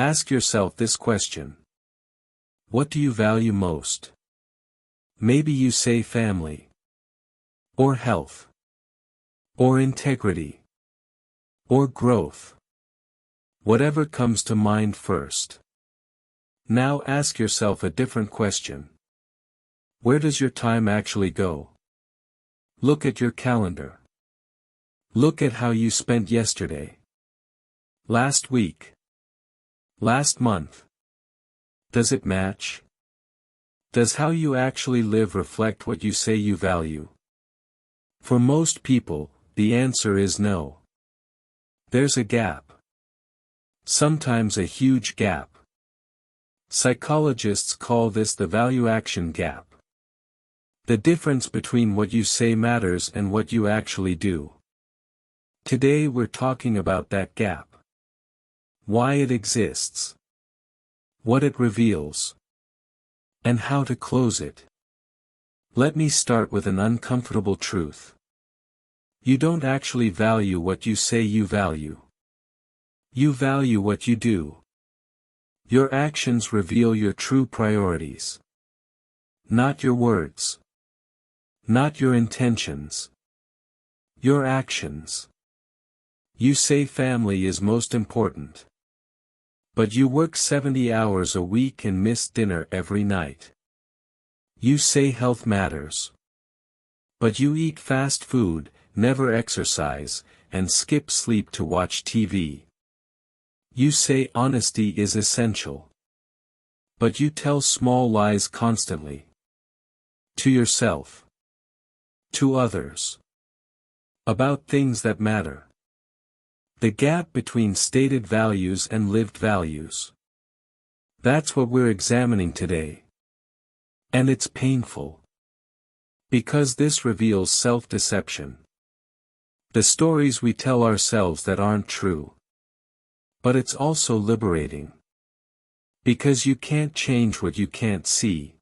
Ask yourself this question. What do you value most? Maybe you say family. Or health. Or integrity. Or growth. Whatever comes to mind first. Now ask yourself a different question. Where does your time actually go? Look at your calendar. Look at how you spent yesterday. Last week. Last month. Does it match? Does how you actually live reflect what you say you value? For most people, the answer is no. There's a gap. Sometimes a huge gap. Psychologists call this the value-action gap. The difference between what you say matters and what you actually do. Today we're talking about that gap. Why it exists. What it reveals. And how to close it. Let me start with an uncomfortable truth. You don't actually value what you say you value. You value what you do. Your actions reveal your true priorities. Not your words. Not your intentions. Your actions. You say family is most important. But you work 70 hours a week and miss dinner every night. You say health matters. But you eat fast food, never exercise, and skip sleep to watch TV. You say honesty is essential. But you tell small lies constantly. To yourself. To others. About things that matter. The gap between stated values and lived values. That's what we're examining today. And it's painful. Because this reveals self-deception. The stories we tell ourselves that aren't true. But it's also liberating. Because you can't change what you can't see.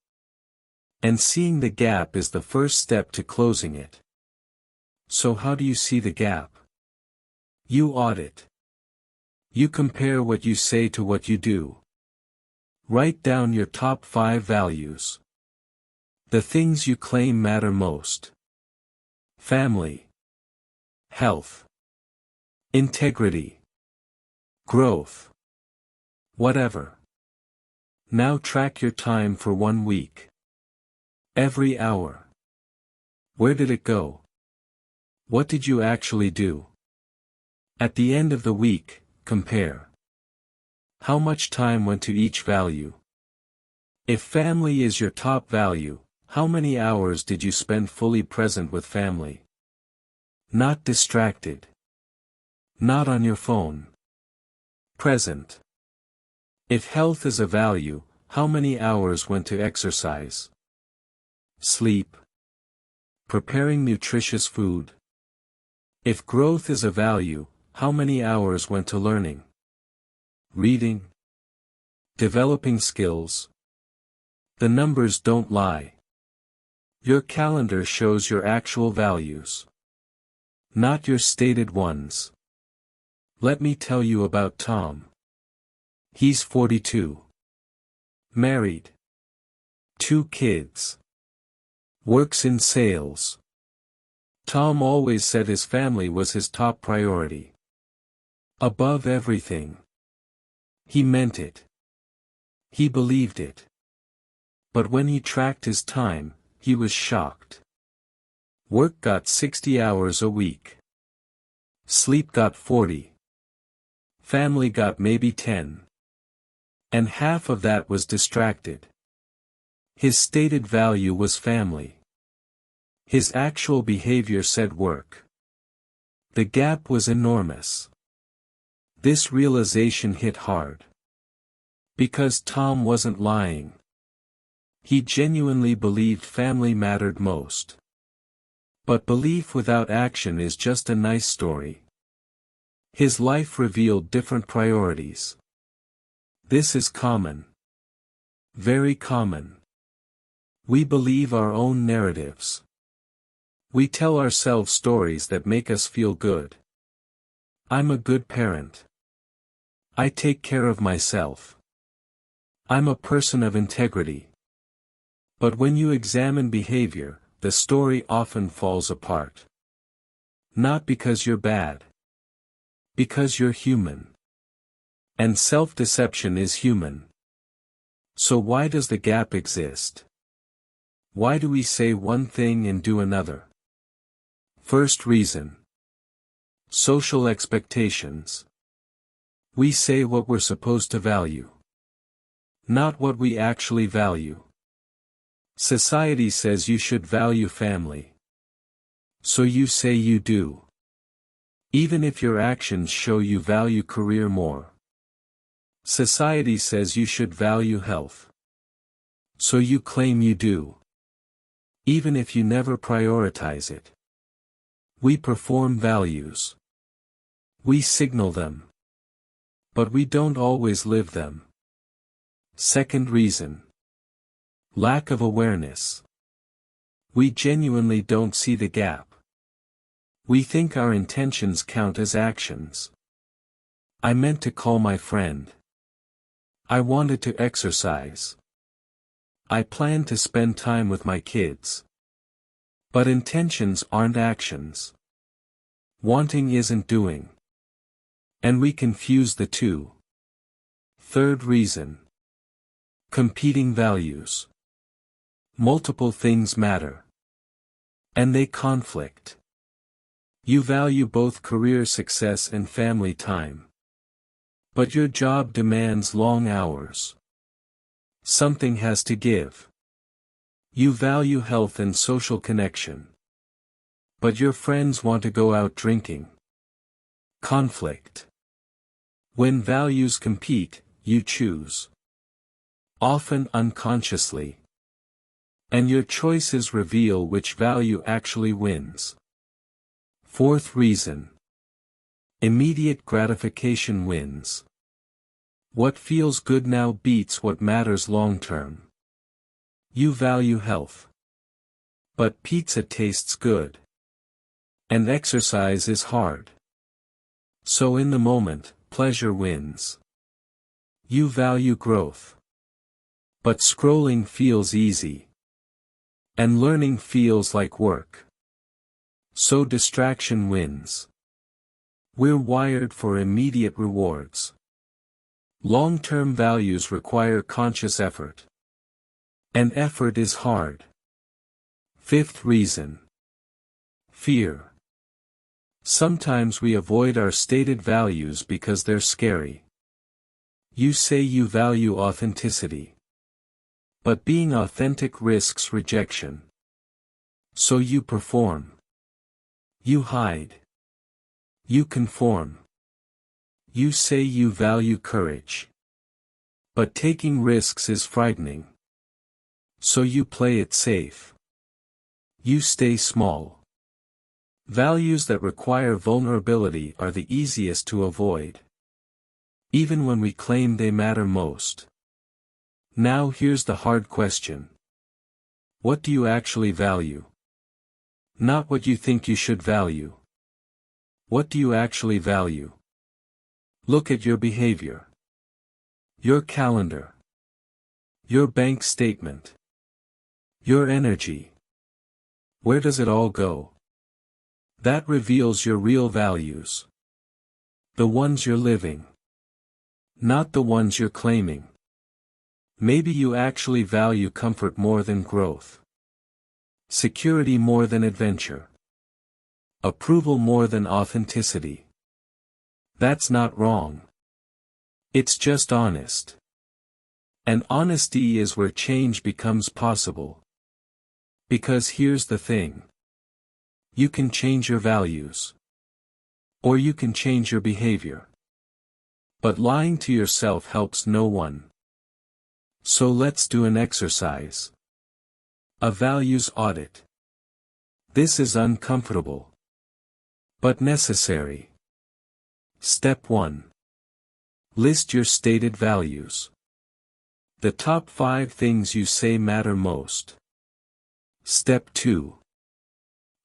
And seeing the gap is the first step to closing it. So how do you see the gap? You audit. You compare what you say to what you do. Write down your top 5 values. The things you claim matter most. Family. Health. Integrity. Growth. Whatever. Now track your time for 1 week. Every hour. Where did it go? What did you actually do? At the end of the week, compare. How much time went to each value? If family is your top value, how many hours did you spend fully present with family? Not distracted. Not on your phone. Present. If health is a value, how many hours went to exercise? Sleep. Preparing nutritious food. If growth is a value, how many hours went to learning? Reading. Developing skills. The numbers don't lie. Your calendar shows your actual values. Not your stated ones. Let me tell you about Tom. He's 42. Married. 2 kids. Works in sales. Tom always said his family was his top priority. Above everything. He meant it. He believed it. But when he tracked his time, he was shocked. Work got 60 hours a week. Sleep got 40. Family got maybe 10. And half of that was distracted. His stated value was family. His actual behavior said work. The gap was enormous. This realization hit hard. Because Tom wasn't lying. He genuinely believed family mattered most. But belief without action is just a nice story. His life revealed different priorities. This is common. Very common. We believe our own narratives. We tell ourselves stories that make us feel good. I'm a good parent. I take care of myself. I'm a person of integrity. But when you examine behavior, the story often falls apart. Not because you're bad. Because you're human. And self-deception is human. So why does the gap exist? Why do we say one thing and do another? First reason. Social expectations. We say what we're supposed to value. Not what we actually value. Society says you should value family. So you say you do. Even if your actions show you value career more. Society says you should value health. So you claim you do. Even if you never prioritize it. We perform values. We signal them. But we don't always live them. Second reason. Lack of awareness. We genuinely don't see the gap. We think our intentions count as actions. I meant to call my friend. I wanted to exercise. I planned to spend time with my kids. But intentions aren't actions. Wanting isn't doing. And we confuse the two. Third reason. Competing values. Multiple things matter. And they conflict. You value both career success and family time. But your job demands long hours. Something has to give. You value health and social connection. But your friends want to go out drinking. Conflict. When values compete, you choose. Often unconsciously. And your choices reveal which value actually wins. Fourth reason. Immediate gratification wins. What feels good now beats what matters long term. You value health. But pizza tastes good. And exercise is hard. So in the moment, pleasure wins. You value growth. But scrolling feels easy. And learning feels like work. So distraction wins. We're wired for immediate rewards. Long-term values require conscious effort. And effort is hard. Fifth reason. Fear. Sometimes we avoid our stated values because they're scary. You say you value authenticity. But being authentic risks rejection. So you perform. You hide. You conform. You say you value courage. But taking risks is frightening. So you play it safe. You stay small. Values that require vulnerability are the easiest to avoid. Even when we claim they matter most. Now here's the hard question. What do you actually value? Not what you think you should value. What do you actually value? Look at your behavior. Your calendar. Your bank statement. Your energy. Where does it all go? That reveals your real values. The ones you're living. Not the ones you're claiming. Maybe you actually value comfort more than growth. Security more than adventure. Approval more than authenticity. That's not wrong. It's just honest. And honesty is where change becomes possible. Because here's the thing. You can change your values. Or you can change your behavior. But lying to yourself helps no one. So let's do an exercise. A values audit. This is uncomfortable. But necessary. Step 1. List your stated values. The top 5 things you say matter most. Step 2.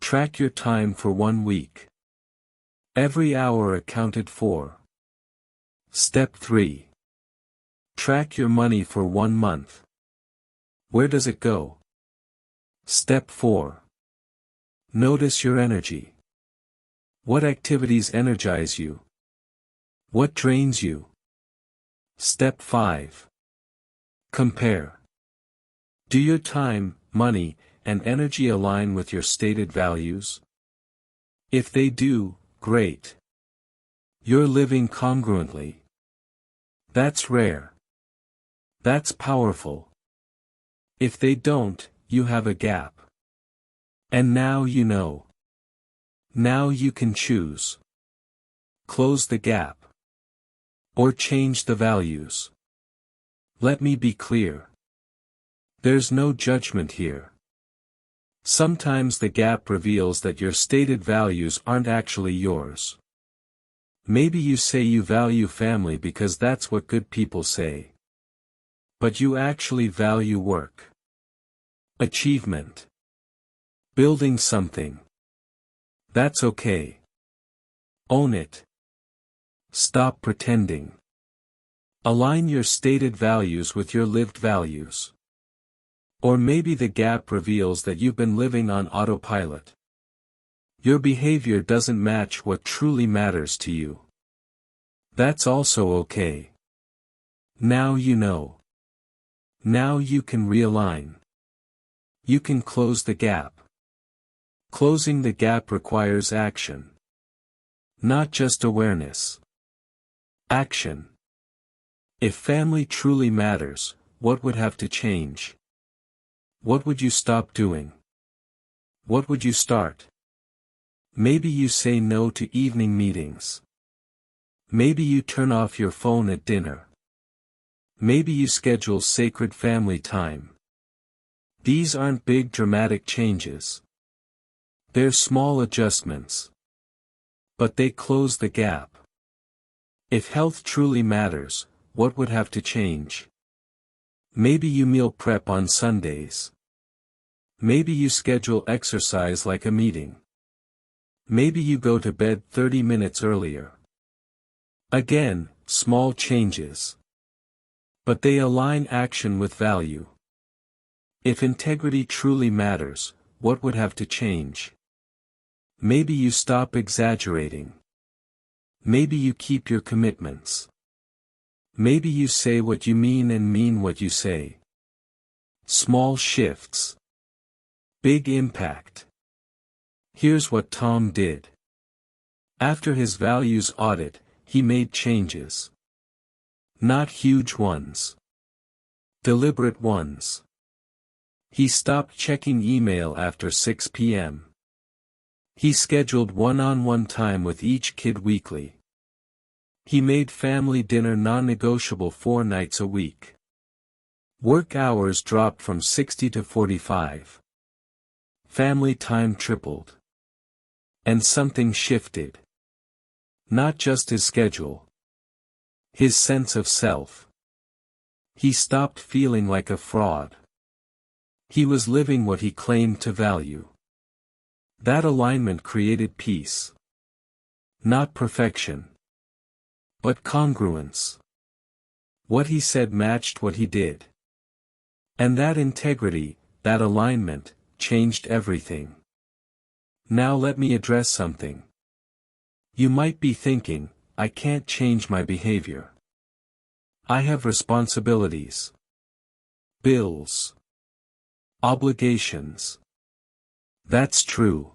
Track your time for 1 week. Every hour accounted for. Step 3. Track your money for 1 month. Where does it go? Step 4. Notice your energy. What activities energize you? What drains you? Step 5. Compare. Do your time, money, and energy align with your stated values? If they do, great. You're living congruently. That's rare. That's powerful. If they don't, you have a gap. And now you know. Now you can choose. Close the gap. Or change the values. Let me be clear. There's no judgment here. Sometimes the gap reveals that your stated values aren't actually yours. Maybe you say you value family because that's what good people say. But you actually value work. Achievement. Building something. That's okay. Own it. Stop pretending. Align your stated values with your lived values. Or maybe the gap reveals that you've been living on autopilot. Your behavior doesn't match what truly matters to you. That's also okay. Now you know. Now you can realign. You can close the gap. Closing the gap requires action. Not just awareness. Action. If family truly matters, what would have to change? What would you stop doing? What would you start? Maybe you say no to evening meetings. Maybe you turn off your phone at dinner. Maybe you schedule sacred family time. These aren't big dramatic changes. They're small adjustments. But they close the gap. If health truly matters, what would have to change? Maybe you meal prep on Sundays. Maybe you schedule exercise like a meeting. Maybe you go to bed 30 minutes earlier. Again, small changes. But they align action with value. If integrity truly matters, what would have to change? Maybe you stop exaggerating. Maybe you keep your commitments. Maybe you say what you mean and mean what you say. Small shifts. Big impact. Here's what Tom did. After his values audit, he made changes. Not huge ones. Deliberate ones. He stopped checking email after 6 p.m. He scheduled one-on-one time with each kid weekly. He made family dinner non-negotiable 4 nights a week. Work hours dropped from 60 to 45. Family time tripled. And something shifted. Not just his schedule. His sense of self. He stopped feeling like a fraud. He was living what he claimed to value. That alignment created peace. Not perfection. But congruence. What he said matched what he did. And that integrity, that alignment, changed everything. Now let me address something. You might be thinking, I can't change my behavior. I have responsibilities. Bills. Obligations. That's true.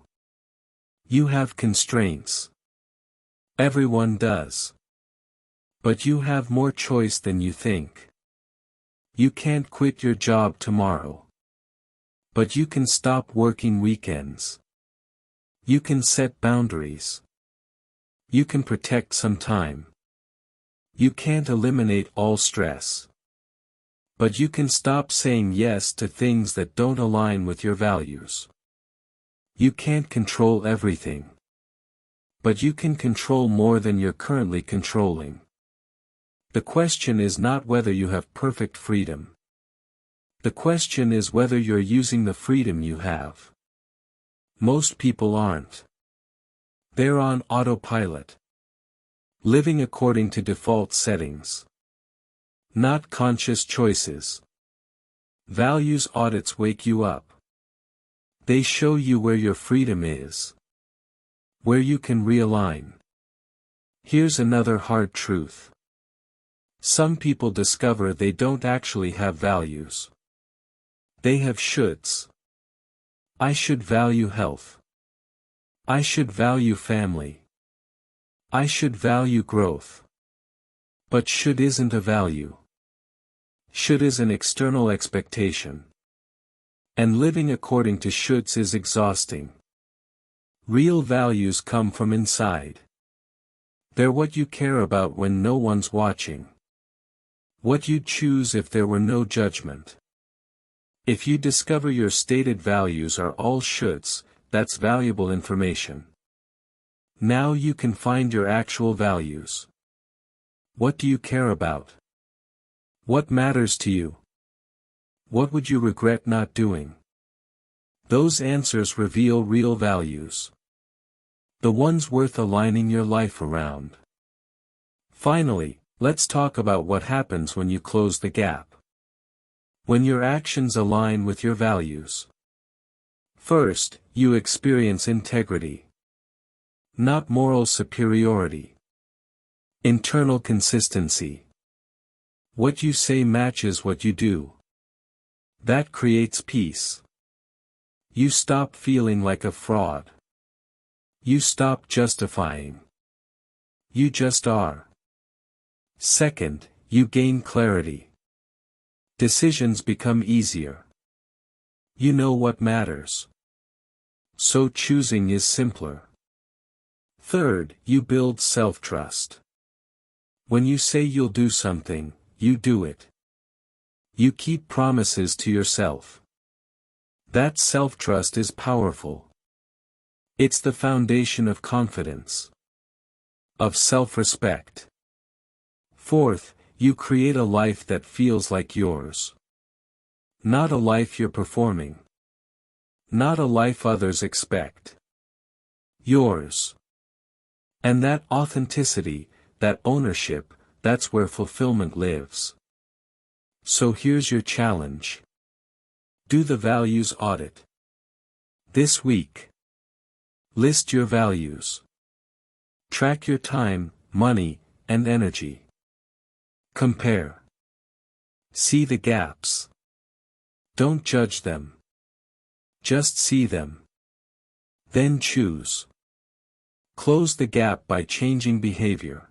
You have constraints. Everyone does. But you have more choice than you think. You can't quit your job tomorrow. But you can stop working weekends. You can set boundaries. You can protect some time. You can't eliminate all stress. But you can stop saying yes to things that don't align with your values. You can't control everything. But you can control more than you're currently controlling. The question is not whether you have perfect freedom. The question is whether you're using the freedom you have. Most people aren't. They're on autopilot. Living according to default settings. Not conscious choices. Values audits wake you up. They show you where your freedom is. Where you can realign. Here's another hard truth. Some people discover they don't actually have values. They have shoulds. I should value health. I should value family. I should value growth. But should isn't a value. Should is an external expectation. And living according to shoulds is exhausting. Real values come from inside. They're what you care about when no one's watching. What you'd choose if there were no judgment. If you discover your stated values are all shoulds, that's valuable information. Now you can find your actual values. What do you care about? What matters to you? What would you regret not doing? Those answers reveal real values. The ones worth aligning your life around. Finally, let's talk about what happens when you close the gap. When your actions align with your values. First, you experience integrity. Not moral superiority. Internal consistency. What you say matches what you do. That creates peace. You stop feeling like a fraud. You stop justifying. You just are. Second, you gain clarity. Decisions become easier. You know what matters. So choosing is simpler. Third, you build self-trust. When you say you'll do something, you do it. You keep promises to yourself. That self-trust is powerful. It's the foundation of confidence. Of self-respect. Fourth, you create a life that feels like yours. Not a life you're performing. Not a life others expect. Yours. And that authenticity, that ownership, that's where fulfillment lives. So here's your challenge. Do the values audit. This week. List your values. Track your time, money, and energy. Compare. See the gaps. Don't judge them. Just see them. Then choose. Close the gap by changing behavior.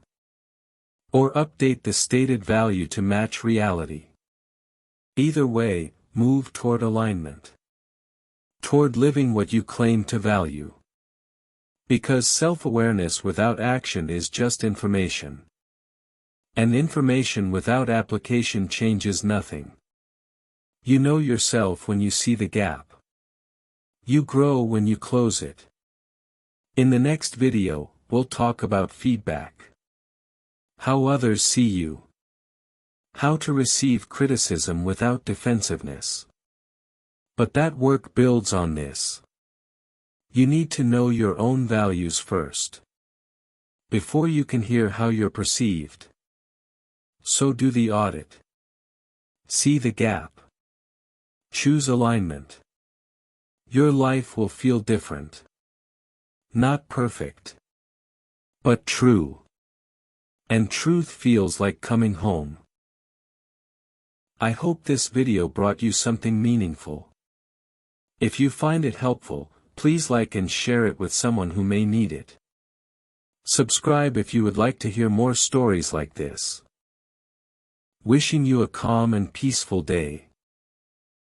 Or update the stated value to match reality. Either way, move toward alignment. Toward living what you claim to value. Because self-awareness without action is just information. And information without application changes nothing. You know yourself when you see the gap. You grow when you close it. In the next video, we'll talk about feedback. How others see you. How to receive criticism without defensiveness. But that work builds on this. You need to know your own values first. Before you can hear how you're perceived. So do the audit. See the gap. Choose alignment. Your life will feel different. Not perfect. But true. And truth feels like coming home. I hope this video brought you something meaningful. If you find it helpful, please like and share it with someone who may need it. Subscribe if you would like to hear more stories like this. Wishing you a calm and peaceful day.